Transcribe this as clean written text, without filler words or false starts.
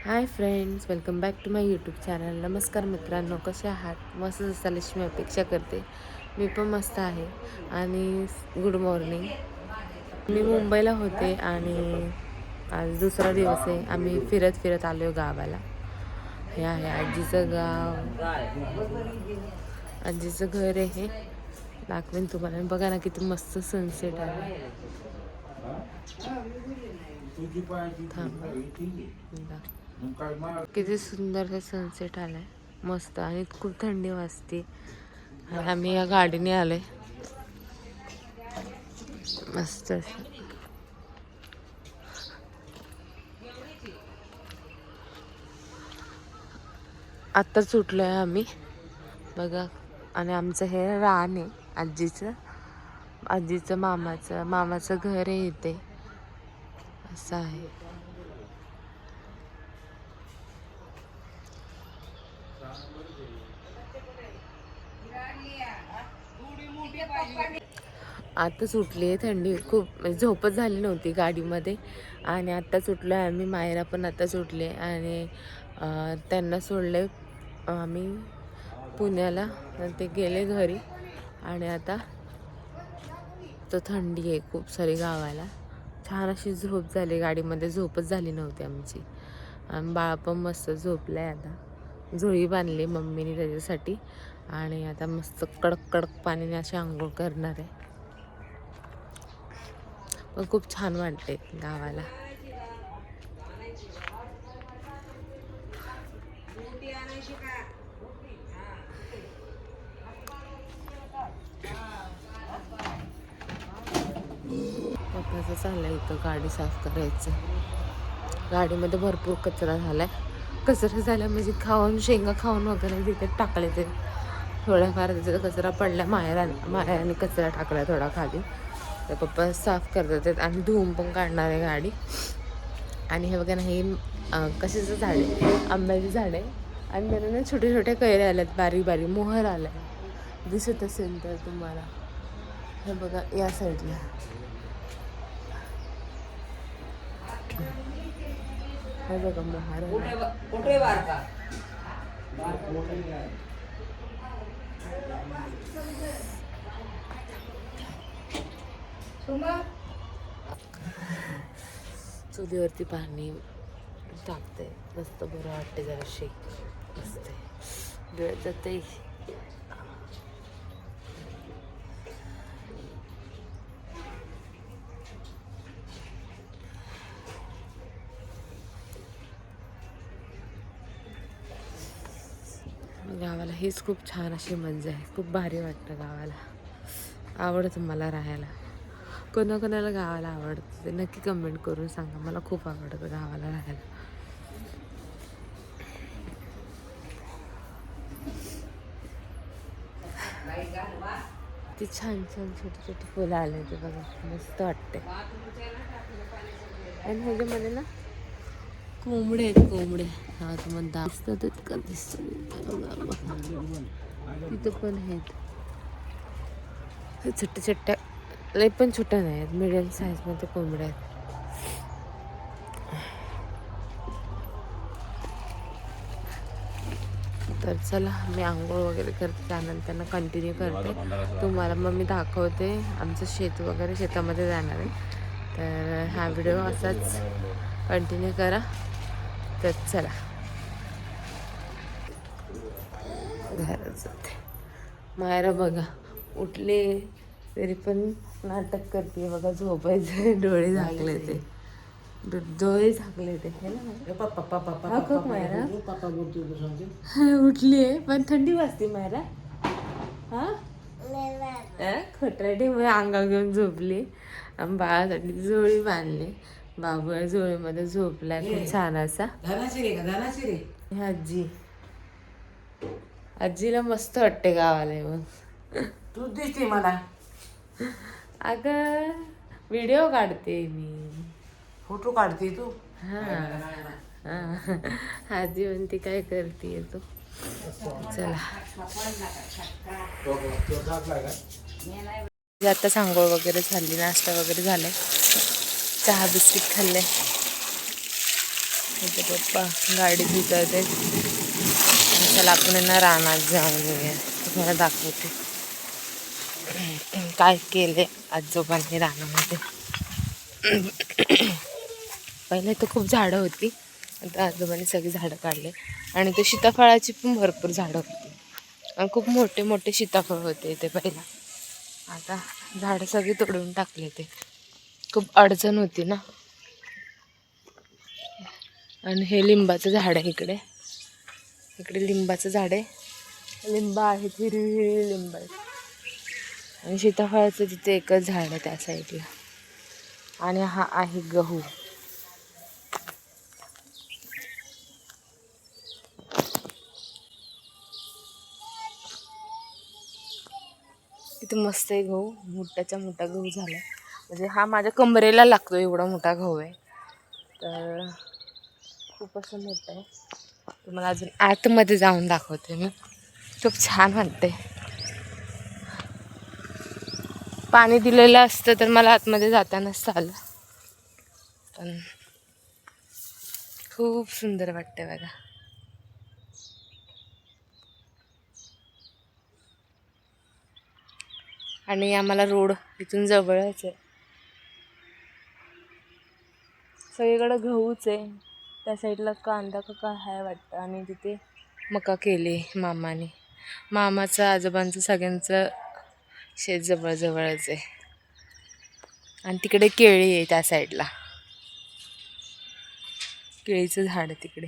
High friends, welcome back to my YouTube channel. नमस्कार मित्रांनो, कसे आहात? मस्त असाल अशी मी अपेक्षा करते. मी पण मस्त आहे. आणि गुड मॉर्निंग. मी मुंबईला होते आणि आज दुसरा दिवस आहे. आम्ही फिरत फिरत आलो आहे गावाला. हे आहे आजीचं गाव, आजीचं घर आहे हे. दाखवेन तुम्हाला. बघा ना किती मस्त सनसेट आहे. किती सुंदर हे सनसेट आलाय, मस्त. आणि खूप थंडी वाजते. आणि आम्ही या गाडीने आलोय मस्त. आत्ता सुटलोय आम्ही, बघा. आणि आमचं हे रान आहे आजीचं मामाचं घर आहे इथे, असं आहे. आता सुटली आहे थंडी खूप, म्हणजे झोपच झाली नव्हती गाडीमध्ये. आणि आत्ता सुटलो आहे आम्ही. मायरा पण आता सुटले आणि त्यांना सोडले आम्ही पुण्याला. ते गेले घरी. आणि आता तर थंडी आहे खूप सारी गावाला. छान अशी झोप झाली गाडीमध्ये, झोपच झाली नव्हती आमची. आणि बाळा पण मस्त झोपलं आहे. आता झोळी बांधली मम्मीने त्याच्यासाठी. आणि आता मस्त कडक कडक पाण्याने अशी आंघोळ करणार आहे. पण खूप छान वाटते गावाला. पप्पाचं चाललंय इथं गाडी साफ करायचं. गाडीमध्ये भरपूर कचरा झालाय. कचरा झाला म्हणजे खाऊन, शेंगा खाऊन वगैरे तिथे टाकले. ते थोड्याफार त्याचा कचरा पडला. मायाने कचरा टाकला थोडा खाली. तर पप्पा साफ करतात आणि धुवून पण काढणार आहे गाडी. आणि हे बघा ना, हे कशाचं झाड आहे? आंब्याचे झाड आहे. आणि त्याला ना छोटे छोटे कैरे आल्यात, बारीक बारीक मोहर आलाय. दिसत असेल तर तुम्हाला. हे बघा या साईडला. हे बघा मोहर चुलीवरती पाणी टाकते. मस्त बरं वाटते. जराशी मस्त वेळ जाते. गावाला हीच खूप छान अशी मजा आहे. खूप भारी वाटतं गावाला. आवडतं मला राहायला. कोणाकोणाला गावाला आवडतं ते नक्की कमेंट करून सांगा. मला खूप आवडतं गावाला राहायला. ती छान छान छोटी छोटी फुलं आले ते बघा, मस्त वाटते. आणि ह्याच्यामध्ये ना कोंबडे आहेत, कोंबडे. हा तुम्हाला दिसतात का? तिथं पण आहेत छोट्या छोट्या, लई पण छोट्या नाही आहेत, मिडियम साईजमध्ये कोंबड्या आहेत. तर चला, मी आंघोळ वगैरे करते, त्यानंतर कंटिन्यू करते तुम्हाला. मग मी दाखवते आमचं शेत वगैरे, शेतामध्ये जाणार आहे. तर हा व्हिडिओ असाच कंटिन्यू करा. तर चला घरात जाते. मायरा बघा उठले तरी पण नाटक करते बघा, झोपायचं. डोळे झाकले ते, डोळे झाकले ते. मायरा उठली आहे पण थंडी वाजते. मायरा खोटरडी अंगा घेऊन झोपली. बाळासाठी झोळी बांधली. बाबू झोळीमध्ये झोपलाय खूप छान असा. आजीला मस्त वाटते गावाला येऊन. तू दिसते मला. अगं व्हिडिओ काढते मी. फोटो काढते तू. आजी म्हणते काय करते तू. चला आता सांगोळ वगैरे झाली, नाश्ता वगैरे झालाय, चहा बिस्किट खाल्ले. इथे पप्पा गाडी धुतात आहेत. चला आपण यांना रानात जाऊन येऊया, तुम्हाला दाखवते काय केले आजोबांनी रानामध्ये. पहिले तर खूप झाडं होती, आता आजोबांनी सगळी झाडं काढले. आणि ते सीताफळाची पण भरपूर झाडं होती आणि खूप मोठे मोठे सीताफळ होते ते पहिला. आता झाडं सगळी तोडून टाकले. ते खूप अडचण होती ना. आणि हे लिंबाचं झाड आहे इकडे. इकडे लिंबाचं झाड आहे, लिंब आहेत, हिरवी हिरवी लिंब आहेत. आणि सीताफळाचं तिथे एकच झाड आहे त्या साईडला. आणि हा आहे गहू. किती मस्त आहे गहू, मोठ्याचा मोठा गहू झाला. म्हणजे हा माझ्या कमरेला लागतो एवढा मोठा गहू आहे. तर खूप असं मोठं आहे. तुम्हाला अजून आतमध्ये जाऊन दाखवते मी. खूप छान वाटते. पाणी दिलेलं असतं तर मला आतमध्ये जाता नसतं आलं, पण खूप सुंदर वाटते बघा. आणि आम्हाला रोड इथून जवळच आहे. सगळीकडे गहूच आहे. त्या साईडला कांदा का काय आहे वाटतं. आणि तिथे मका केली मामाने. मामाचं आजोबांचं सगळ्यांचं शेत जवळजवळच आहे. आणि तिकडे केळी आहे त्या साईडला, केळीचं झाड आहे तिकडे.